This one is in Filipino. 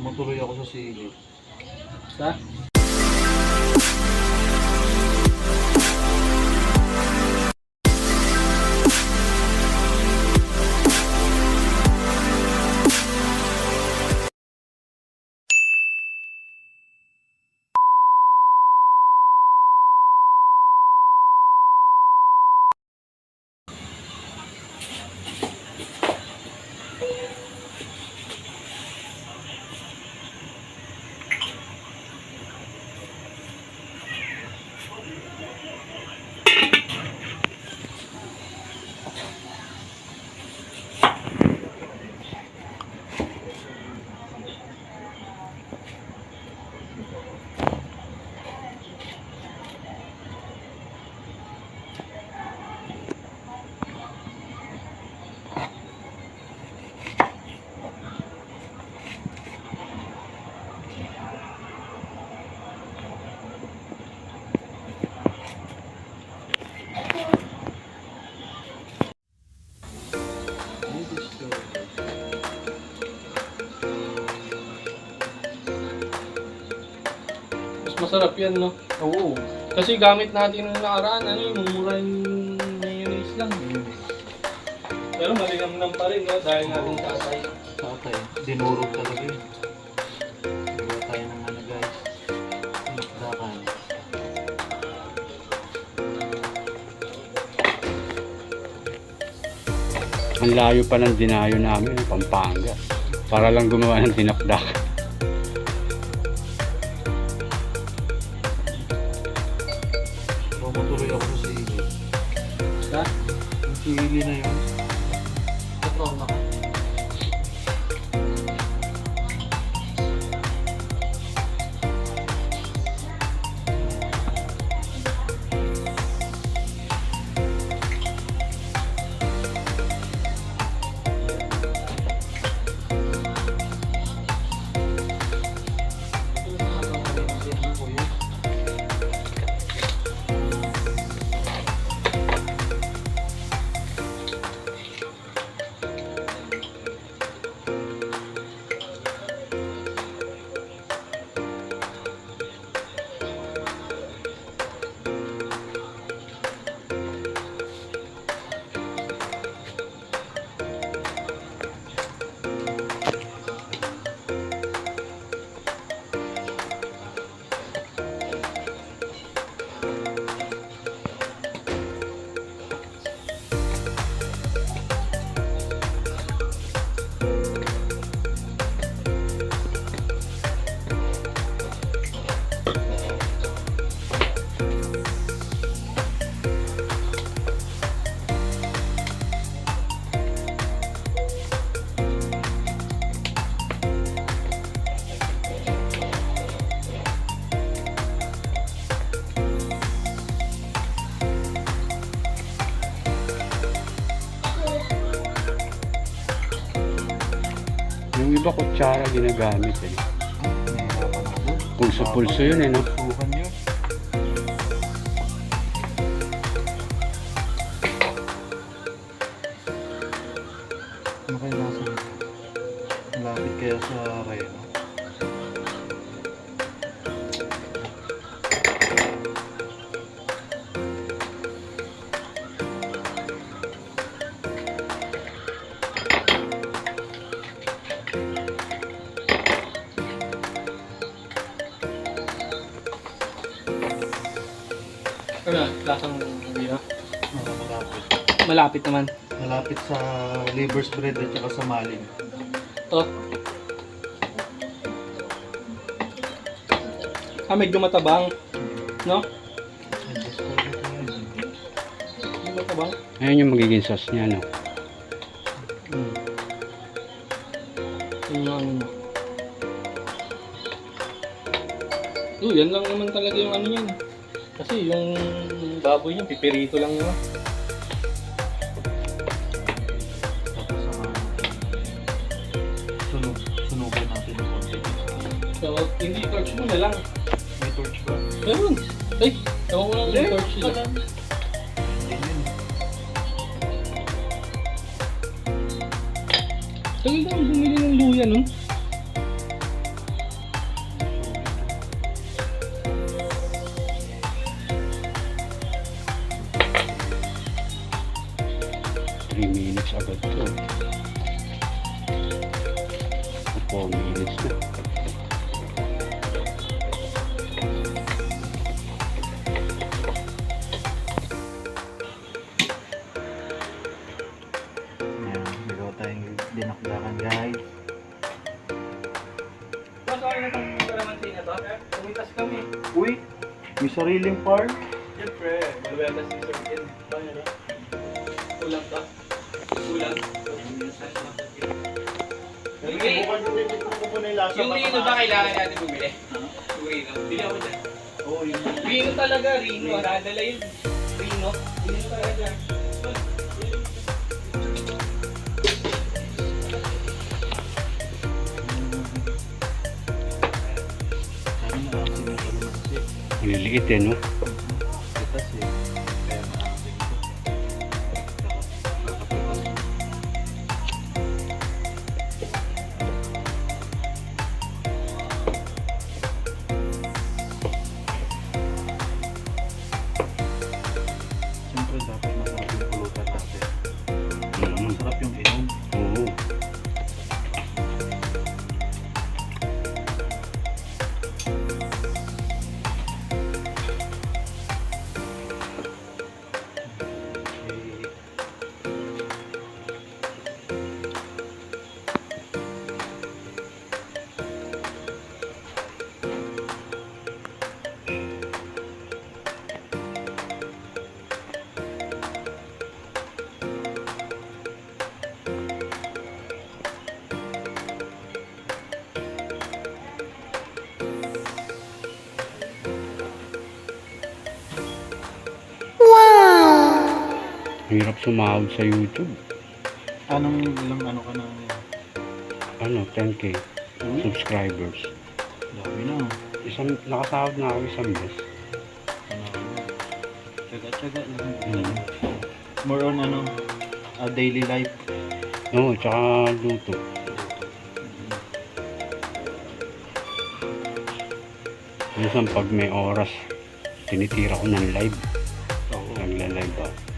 Matuloy ako sa sili. Ha? Masarap yan, no? Oo. Kasi gamit natin nung nakaraan, yung mura yung mayonnaise lang. Pero malinamnam pa rin, no? Dahil natin tatay. Tatay. Dinurog talaga yun. Gawa tayo ng ano guys. Pinakdakan. Ang layo pa ng dinayo namin, Pampanga. Para lang gumawa ng dinakdak. Matuloy ako sa sili. Ha? Yung sili na yun. Ito na. Yung iba kutsara ginagamit eh. Nahirapan ako dun. Pulso-pulso yun eh, no? Sukan yun. Ano kayo nasa dito? Malapit kaya sa Reno? Ano? Lasang hindi, no? Malapit. Malapit naman. Malapit sa Liver's Bread at saka sa Malin. Ito. Medyo matabang. No? Adjust ko lang ito yun. Medyo matabang. Ayan yung magiging sauce niya, no? Yung ano mo. Yan lang naman talaga yung ano yan. Kasi yung baboy niya, pipirito lang naman. Tapos sunugan natin ng konti. So, hindi torch mo na lang. May torch ba? Meron. Ay, ewan ko lang yung torch nila. Yan yun. Tagal lang bumili ng luya nun. 3 minutes agad to. 4 minutes na. Ayan, nagawa tayong dinakdakan guys. Mas okay na itong kalamansi na to. Pumitas kami. Uy, may sariling farm. Siyempre, malweltas yung sarkin. Paano na? Kulang to. Kulang. Yung Rino ba kailangan natin bumili? Yung Rino. Bili ako dyan. Oo, yun. Rino talaga, Rino. Nadala yun. Rino. Rino talaga. Sabi na ako yung kalamansi. Maliliit eh, no? Pitas eh. Kaya maraming ito. Nakapitas. Siyempre dapat masarap yung pulutan natin. Masarap yung inom. Oo. Hirap sumahod sa YouTube. Anong ilang ano ka na ngayon? Ano, 10k subscribers. Dami na. Nakasahod na ako isang beses. Ano, tsaga-tsaga lang. Mm. More on ano, daily life. Oo, tsaka luto. Minsan pag may oras, tinitira ko ng live. Oo. Nagla-live ako.